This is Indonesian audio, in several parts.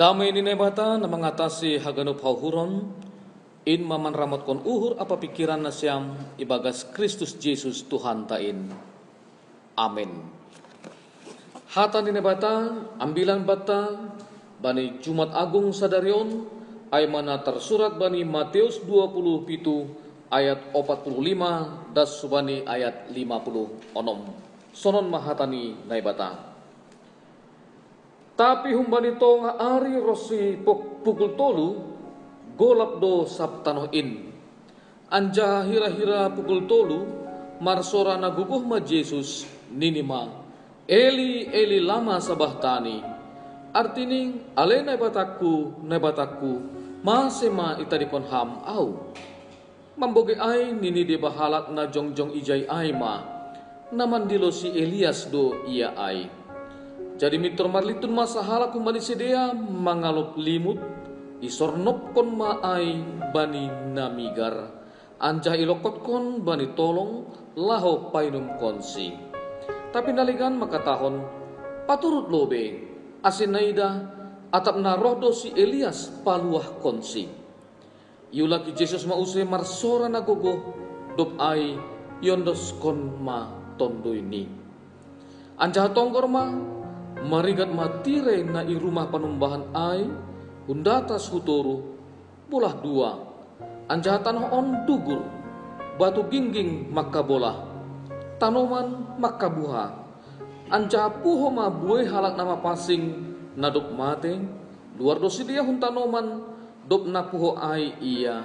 Damai ni nebata na mengatasi haganup hauhuron, in maman ramot kon uhur apa pikiran na siyam ibagas Kristus Jesus Tuhan tain. Amin. Hata ni nebata, ambilan bata, bani Jumat Agung sadarion, ay mana tersurat bani Matius 27 ayat 45 das subani ayat 50 onom. Sonon mahatani naibata. Tapi humbani to nga ari rosi pukul tolu golap do sabtanoin. Anja hira-hira pukul tolu marsora naguguh ma Jesus ninima Eli Eli lama sabahtani. Artining ale naibataku masema itadikon ham au. Mamboge ay nini de bahalak na jongjong ijay ay ma namandilo si Elias do ia ay. Jadi mitor marlitun masahala kumbani sedia mangalop limut isornop kon maay bani namigar anjah ilokot kon bani tolong laho painum konsi. Tapi naligan makatahon paturut lobe asin naida atap na rohdo si Elias paluah konsi. Yulaki Jesus mause marsora nagogo dop ay yondos kon ma tondo ini. Anjah tonggor ma marigat matire na irumah panumbahan ay hundatas hutoru bolah dua anjatan on dugur batu gingging makabolah tanoman makabuha anja puho ma buai halak nama pasing nadop mate luar dosi dia hun tanoman dop na puho ay iya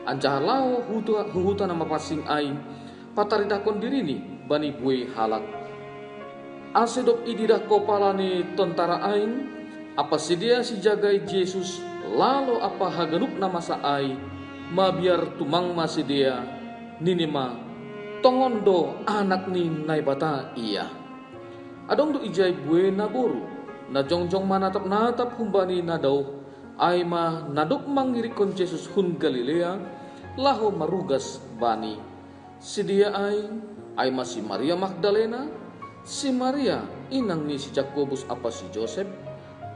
anja lao huhuta nama pasing ay pataridakon dirini bani buai halak. Asedop ididah kopalani tentara aing, apa sedia si jagai Jesus, lalu apa haganup nama saai, ma biar tumang masedia, ninima, tongondo anak ni naibata iya. Adong do ijay bue naboru, na jongjong manatap humbani nadaw, ay ma nadok mangirikon Jesus hun Galilea, laho marugas bani. Sedia ay masih Maria Magdalena, si Maria inang ni si Jakobus apa si Joseph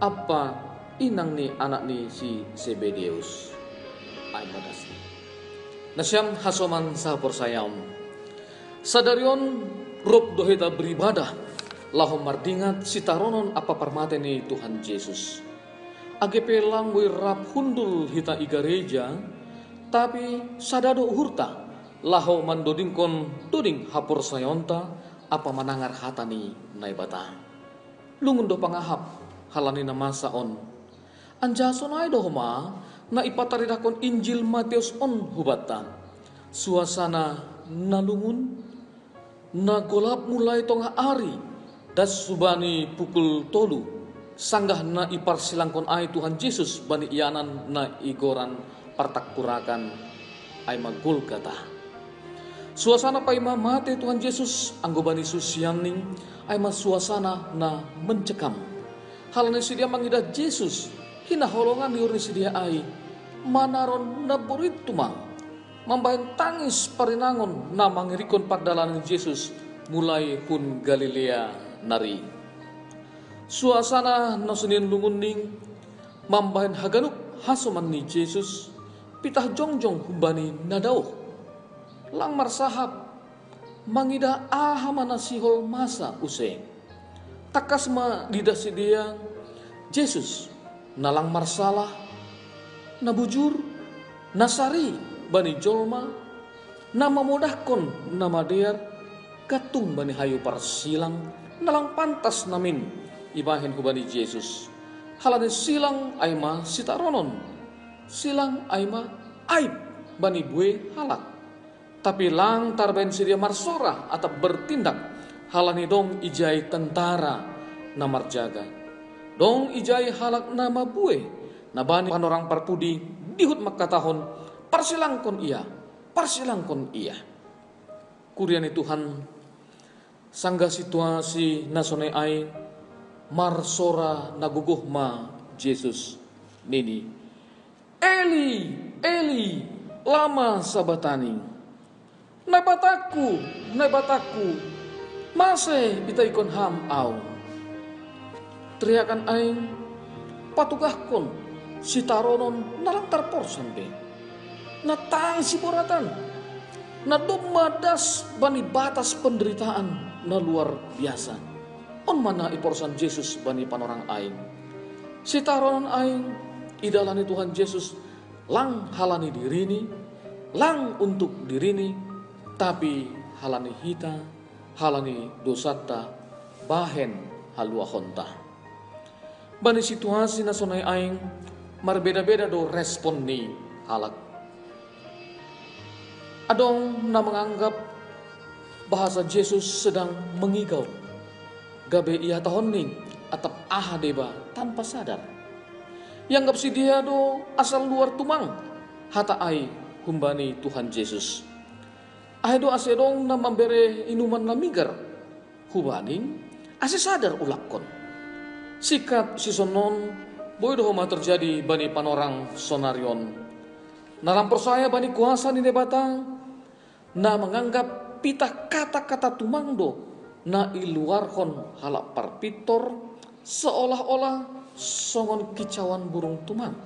apa inang ni anak ni si Zebedeus ay madas nasyam hasoman sa porsayam sadarion rob doheta beribadah lahom mardingat si taronon apa parmate ni Tuhan Yesus agepe langwe rap hundul hita igareja tapi sadado hurta laho mandodingkon doding hapor sayonta apa manangar hatani naibata lungun do pangahap halani na masaon anjason ay do homa na ipataridakon Injil Matius on hubata suasana nalungun na golap mulai tonga ari das subani pukul tolu sanggah na iparsilangkon ay Tuhan Yesus bani ianan na igoran partakurakan ay magulgata. Suasana pa ima mate Tuhan Yesus anggobani susyaning ay mas suasana na mencekam. Hal ni sidia mangida Yesus hinaholongan diuri sidia ay manaron na burit tumang. Mambahin tangis parinangon na mangirikon pagdalan ni Yesus mulai hun Galilea nari. Suasana na senin lunguning mambahin haganup hasoman ni Yesus pitah jongjong humbani nadao. Lang marsahap mangida ahamana sihol masa use takas ma didasi dia Jesus nalang marsalah nabujur nasari bani jolma nama modahkon nama dear katung bani hayu parsilang nalang pantas namin ibahin ku bani Jesus halane silang aima sitaronon silang aima aib bani bue halak tapi lang tarbain sidia marsora atau bertindak halani dong ijai tentara namar jaga dong ijai halak nama bue nabani panorang parpudi dihut makatahon parsilangkon iya kuriani Tuhan sangga situasi nasone ai marsora naguguh ma Jesus nini Eli Eli lama sabatani Naibataku, mase ita ikon ham au. Teriakan aing patugahkon si taronon nalang tarporsan be. Natang si boratan. Na dumadas bani batas penderitaan na luar biasa. On mana iporsan Yesus bani panorang aing. Si taronon aing idalani Tuhan Yesus lang halani dirini, lang untuk dirini, tapi halani hita, halani dosata, bahen halua honta. Bani situasi na sonay aing marbeda-beda do respon ni halak. Adong na menganggap bahasa Yesus sedang mengigau. Gabe ia tahun ning atap aha deba tanpa sadar. Yang gap si dia do asal luar tumang. Hata ai humbani Tuhan Yesus. Ai do ase dong na membere inuman na migar. Hubaning ase sadar ulakon. Sikat si sonon boy do homa terjadi bani panorang sonarion. Nalam persaya bani kuasa ni debatang na menganggap pitah kata-kata tumangdo na iluarkon halak parpitor seolah-olah songon kicauan burung tumang.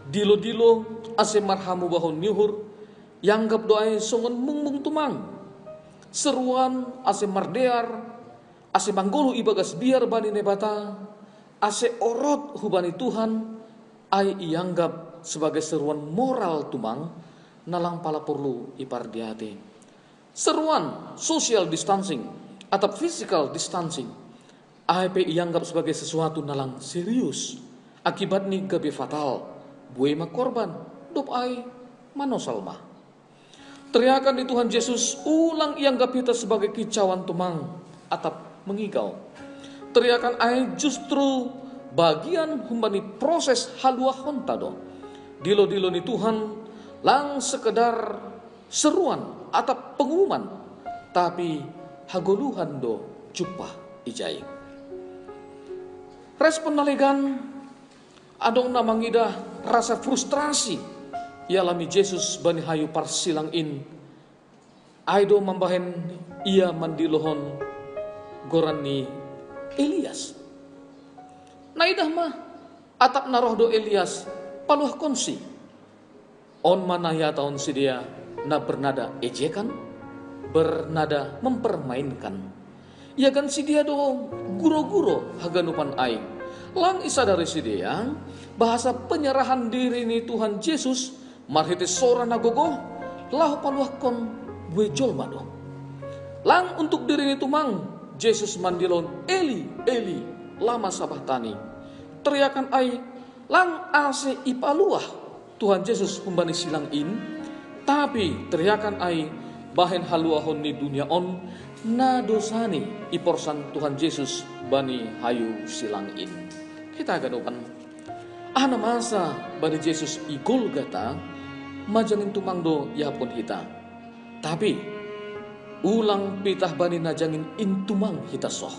Dilo-dilo ase marhamu bahon nyuhur yang gap doai songon mung-mung tumang. Seruan ase mardear ase manggolu ibagas biar bani nebata ase orot hubani Tuhan ai ianggap sebagai seruan moral tumang nalang pala perlu ipardiate. Seruan social distancing atau physical distancing AIP ianggap sebagai sesuatu nalang serius. Akibat ni gabe fatal, buema korban, dop ai manosalma. Teriakan di Tuhan Yesus ulang ianggap kita sebagai kicauan tumang atap mengigau. Teriakan ai justru bagian humbani proses halua hontado. Dilo-dilo ni Tuhan lang sekedar seruan atau pengumuman, tapi hagoluhan do jupah ijai. Respon nalegan adong namangidah rasa frustrasi ialami Yesus bani hayu parsilang in. Aido mambahen ia mandilohon goran ni Elias. Naidah mah atap naroh do Elias paluh konsi. On manaya tahun si dia na bernada ejekan, bernada mempermainkan. Ya kan si dia do guro-guro haganupan ai. Lang isa dari si dia bahasa penyerahan diri ni Tuhan Yesus marhite sora nagogo lahu paluahkon bue jolma do. Lang untuk diri ni tumang Yesus mandilon Eli Eli lama sabahtani. Teriakan ai lang ase ipaluah Tuhan Yesus humbani silang in, tapi teriakan ai bahen haluahon ni dunia on na dosani iporsan Tuhan Yesus bani hayu silang in. Kita gadopan ana masa bani Yesus i Golgota majangin tumangdo yapon hita. Tapi ulang pitah bani najangin intumang hita soh.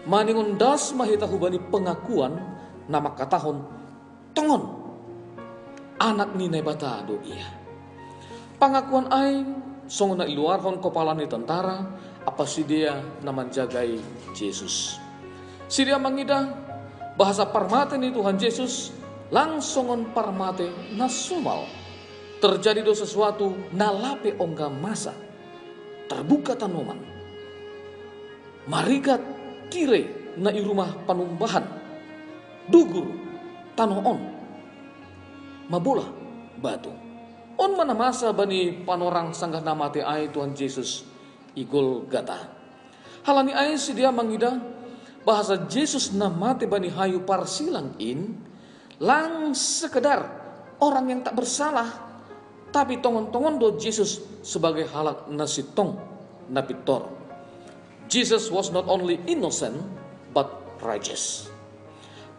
Maningon das mahita hubani pengakuan nama katahon tongon anak ni nebata do iya. Pengakuan aing songon na iluarhon kepala ni tentara apa si dia naman jagai Yesus. Si dia mangida bahasa parmate ni Tuhan Yesus langsongon parmate nasumal. Terjadi do sesuatu nalape ongga masa. Terbuka tanoman. Marigat kire na irumah panumbahan. Dugur tanoon. Mabola batu. On mana masa bani panorang sanggah namate ai Tuhan Yesus i Golgota. Halani ai si dia mangida bahasa Yesus namate bani hayu parsilang in lang sekedar orang yang tak bersalah, tapi tongon-tongon do Yesus sebagai halak nasitong napitor. Jesus was not only innocent but righteous.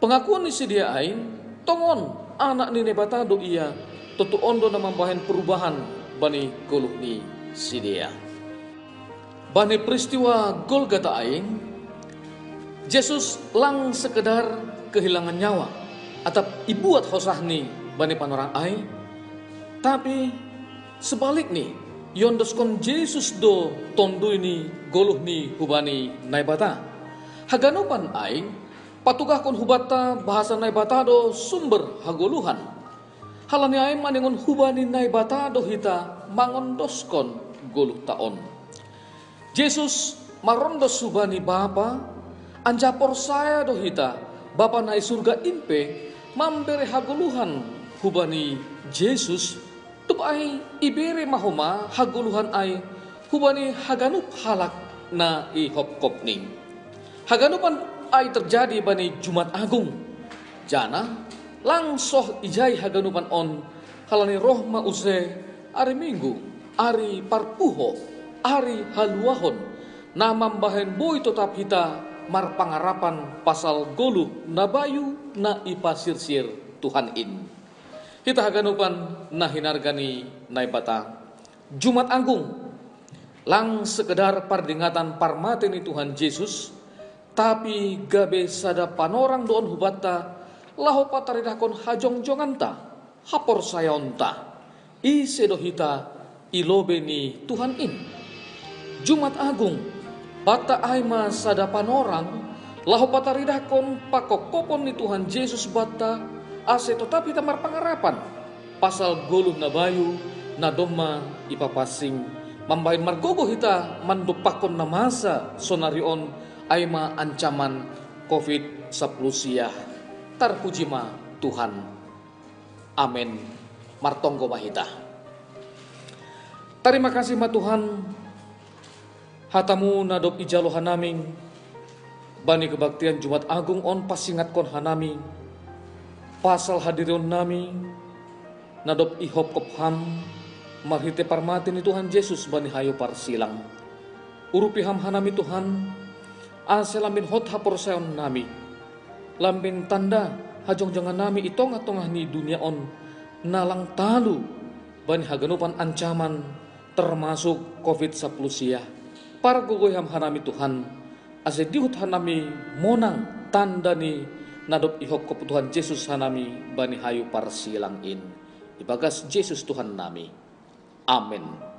Pengakuan ni si dia ai tongon anak ni nebata do iya tutu ondo na mambahen perubahan bani goluh ni si dia. Bani peristiwa Golgota aing Yesus lang sekedar kehilangan nyawa atau ibuat hosah ni bani panorang aing, tapi sebalik ni yondos kon Yesus do tondu ini goluh ni hubani naibata haganupan aing Patugah kon hubata bahasa nai batado sumber hagoluhan. Halani ay maningon hubani nai batado hita mangondoskon goluh taon. Jesus marondos subani Bapa, anja porsaya do hita Bapa nai surga impe mambere hagoluhan hubani Jesus tup ay ibere mahoma hagoluhan ay hubani haganup halak na ihop kopning. Haganupan ay terjadi bani Jumat Agung. Jana langsoh ijai haganupan on halani roh mause ari Minggu, ari parpuho, ari haluahon. Namam bahen boy tetap hita mar pangarapan pasal goluh nabayu na ipasirsir Tuhan in. Hita haganupan na hinargani naibata Jumat Agung lang sekedar pardingatan parmateni Tuhan Yesus, tapi gabe sada panorang doon hubata laho pataridakon hajong-jonganta hapor sayonta isedohita ilobe ni Tuhan in. Jumat Agung bata aima sada panorang laho pataridakon pakokopon ni Tuhan Yesus bata ase tetapi tamar pangarapan pasal goluh na bayu na doma ipapasing mambahin margogo hita mandupakon na masa sonarion aima ancaman COVID-19. Tarpuji ma Tuhan. Amin. Martonggo mahita. Terima kasih ma Tuhan. Hatamu nadop ijalo hanaming bani kebaktian Jumat Agung on pasingat kon hanami pasal hadiron nami nadop ihop kopham marhite parmatin ni Tuhan Yesus bani hayo parsilang urupi ham hanami Tuhan ase lambin hot hapor sayon nami lambin tanda hajong jangan nami itong-atongah ni dunia on nalang talu bani haganupan ancaman termasuk COVID-19. Para gugoy ham hanami Tuhan ase dihut hanami monang tanda ni nadop ihok ko Tuhan Yesus hanami bani hayu parsilang in ibagas Yesus Tuhan nami. Amin.